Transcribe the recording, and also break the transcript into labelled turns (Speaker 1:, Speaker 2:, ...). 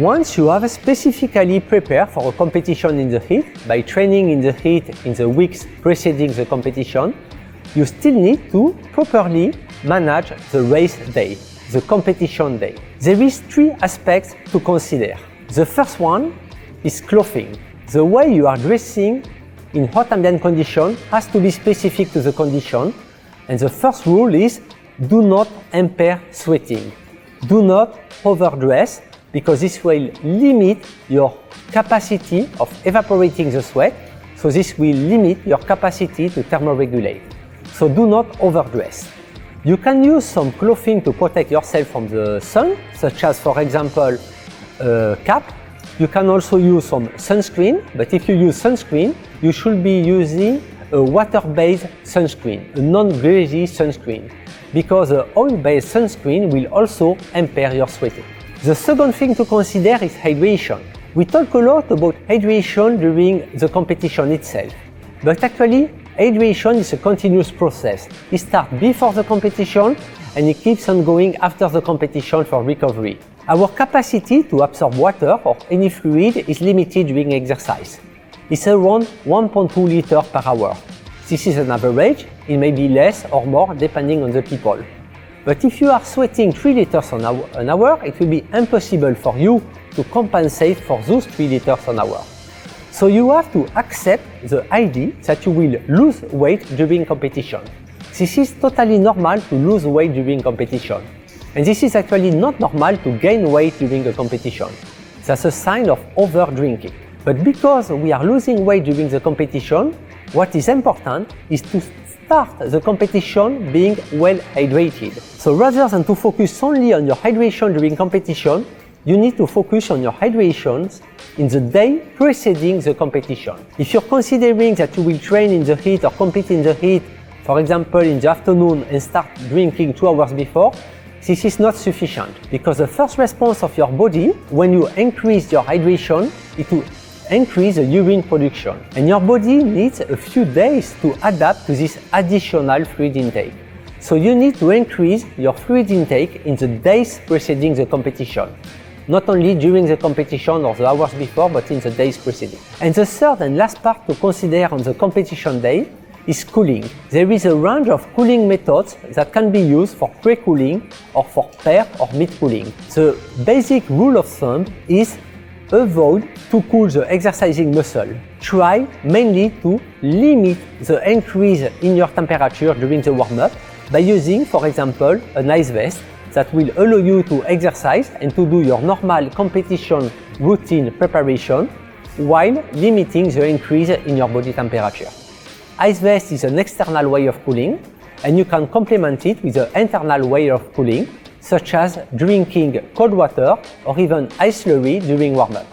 Speaker 1: Once you have specifically prepared for a competition in the heat, by training in the heat in the weeks preceding the competition, you still need to properly manage the race day, the competition day. There is 3 aspects to consider. The first one is clothing. The way you are dressing in hot ambient conditions has to be specific to the condition, and the first rule is do not impair sweating. Do not overdress, because this will limit your capacity of evaporating the sweat, so this will limit your capacity to thermoregulate. So do not overdress. You can use some clothing to protect yourself from the sun, such as, for example, a cap. You can also use some sunscreen, but if you use sunscreen, you should be using a water-based sunscreen, a non-greasy sunscreen, because an oil-based sunscreen will also impair your sweating. The second thing to consider is hydration. We talk a lot about hydration during the competition itself, but actually hydration is a continuous process. It starts before the competition and it keeps on going after the competition for recovery. Our capacity to absorb water or any fluid is limited during exercise. It's around 1.2 liters per hour. This is an average. It may be less or more depending on the people. But if you are sweating 3 liters an hour, it will be impossible for you to compensate for those 3 liters an hour. So you have to accept the idea that you will lose weight during competition. This is totally normal to lose weight during competition. And this is actually not normal to gain weight during a competition. That's a sign of over-drinking. But because we are losing weight during the competition, what is important is to start the competition being well hydrated. So rather than to focus only on your hydration during competition, you need to focus on your hydrations in the day preceding the competition. If you're considering that you will train in the heat or compete in the heat, for example in the afternoon, and start drinking 2 hours before, this is not sufficient, because the first response of your body when you increase your hydration is to increase the urine production, and your body needs a few days to adapt to this additional fluid intake. So you need to increase your fluid intake in the days preceding the competition, not only during the competition or the hours before, but in the days preceding. And the third and last part to consider on the competition day is cooling. There is a range of cooling methods that can be used for pre-cooling or for pair or mid-cooling. The basic rule of thumb is avoid to cool the exercising muscle. Try mainly to limit the increase in your temperature during the warm-up by using, for example, an ice vest that will allow you to exercise and to do your normal competition routine preparation while limiting the increase in your body temperature. Ice vest is an external way of cooling, and you can complement it with an internal way of cooling, such as drinking cold water or even ice slurry during warm-up.